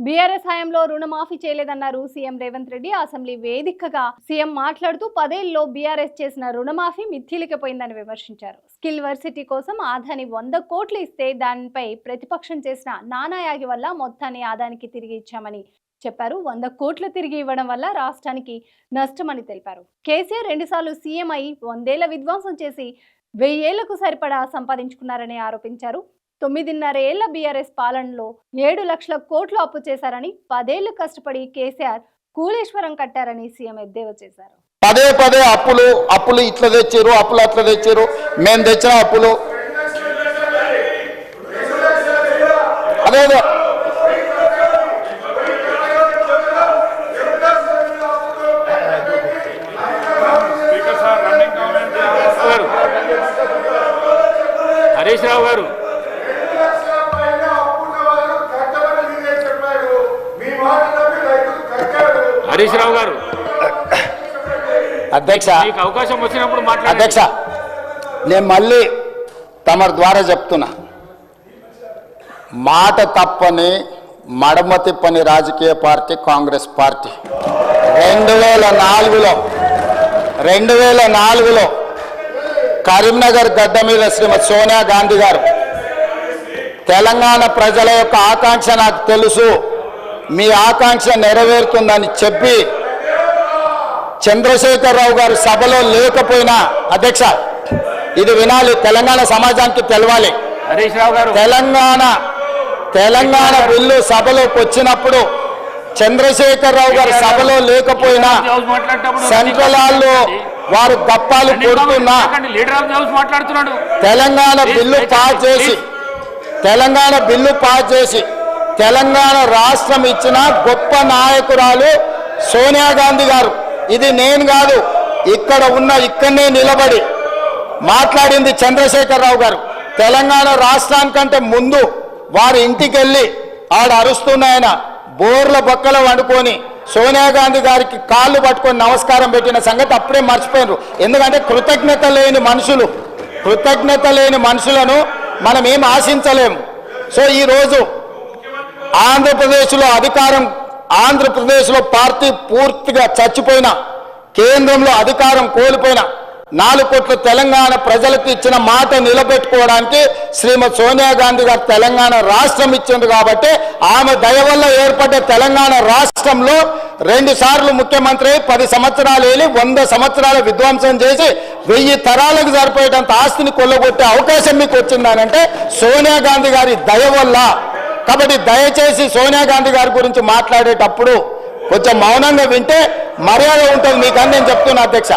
BRS హయాంలో రుణమాఫీ చేయలేదన్నారు CM Revanth Reddy. Assembly వేదికగా సీఎం మాట్లాడుతూ 10 ఏళ్లలో బీఆర్ఎస్ చేసిన రుణమాఫీ మిథ్యలికపోయిందని విమర్శించారు. స్కిల్ వర్సిటీ కోసం ఆదాని 100 కోట్లు ఇస్తే దానిపై ప్రతిపక్షం చేసిన నానాయాగి వల్ల మొత్తాన్ని ఆదానికి తిరిగి ఇచ్చామని చెప్పారు. 100 కోట్లు తిరిగి ఇవ్వడం వల్ల రాష్ట్రానికి నష్టమని తెలిపారు. కేసీఆర్ 2 సార్లు సీఎం అయి 100 ఏళ్ల విధ్వంసం చేసి 1000 ఏళ్లకు సరిపడా సంపాదించుకున్నారని ఆరోపించారు. 9.5 ఏళ్ల బీఆర్ఎస్ పాలనలో 7 లక్షల కోట్లు అప్పు చేశారని 10 ఏళ్లు కష్టపడి కేసీఆర్ కూలేశ్వరం కట్టారని సీఎం ఎద్దేవా చేశారు. పదే అప్పులు ఇట్లా తెచ్చారు, అప్పులు అట్లా తెచ్చారు, మేము తెచ్చిన అప్పులు అదే హరీష్ రావు గారు అధ్యక్ష అవకాశం వచ్చినప్పుడు అధ్యక్ష నేను మళ్ళీ తమరి ద్వారా చెప్తున్నా, మాట తప్పని మడమ తిప్పని రాజకీయ పార్టీ కాంగ్రెస్ పార్టీ. 2004లో కరీంనగర్ గడ్డ మీద శ్రీమతి సోనియా గాంధీ గారు తెలంగాణ ప్రజల యొక్క ఆకాంక్ష నాకు తెలుసు, మీ ఆకాంక్ష నెరవేరుతుందని చెప్పి చంద్రశేఖరరావు గారు సభలో లేకపోయినా, అధ్యక్ష ఇది వినాలి, తెలంగాణ సమాజానికి తెలవాలి, హరీష్ రావు గారు తెలంగాణ బిల్లు సభలోకి వచ్చినప్పుడు చంద్రశేఖరరావు గారు సభలో లేకపోయినా సెంట్రల్ హాల్లో వారు గప్పాలు కొడుతున్నా తెలంగాణ బిల్లు పాస్ చేసి తెలంగాణ రాష్ట్రం ఇచ్చిన గొప్ప నాయకురాలు సోనియా గాంధీ గారు. ఇది నేను కాదు, ఇక్కడనే నిలబడి మాట్లాడింది చంద్రశేఖరరావు గారు. తెలంగాణ రాష్ట్రానికంటే ముందు వారి ఇంటికి వెళ్ళి ఆడ అరుస్తున్నాయన బోర్ల బొక్కల వండుకొని సోనియా గాంధీ గారికి కాళ్ళు పట్టుకొని నమస్కారం పెట్టిన సంగతి అప్పుడే మర్చిపోయారు. ఎందుకంటే కృతజ్ఞత లేని మనుషులను మనం ఏం ఆశించలేము. సో ఈరోజు ఆంధ్రప్రదేశ్లో పార్టీ పూర్తిగా చచ్చిపోయిన, కేంద్రంలో అధికారం కోల్పోయిన 4 కోట్ల తెలంగాణ ప్రజలకు ఇచ్చిన మాట నిలబెట్టుకోవడానికి శ్రీమతి సోనియా గాంధీ గారు తెలంగాణ రాష్ట్రం ఇచ్చింది. కాబట్టి ఆమె దయ వల్ల ఏర్పడ్డ తెలంగాణ రాష్ట్రంలో 2 సార్లు ముఖ్యమంత్రి 10 సంవత్సరాలు ఏలి 100 సంవత్సరాల విధ్వంసం చేసి 1000 తరాలకు సరిపోయేటంత ఆస్తిని కొల్లగొట్టే అవకాశం మీకు వచ్చిందనంటే సోనియా గాంధీ గారి దయ వల్ల. కాబట్టి దయచేసి సోనియా గాంధీ గారి గురించి మాట్లాడేటప్పుడు కొంచెం మౌనంగా వింటే మర్యాద ఉంటుంది మీకని నేను చెప్తున్నా అధ్యక్ష.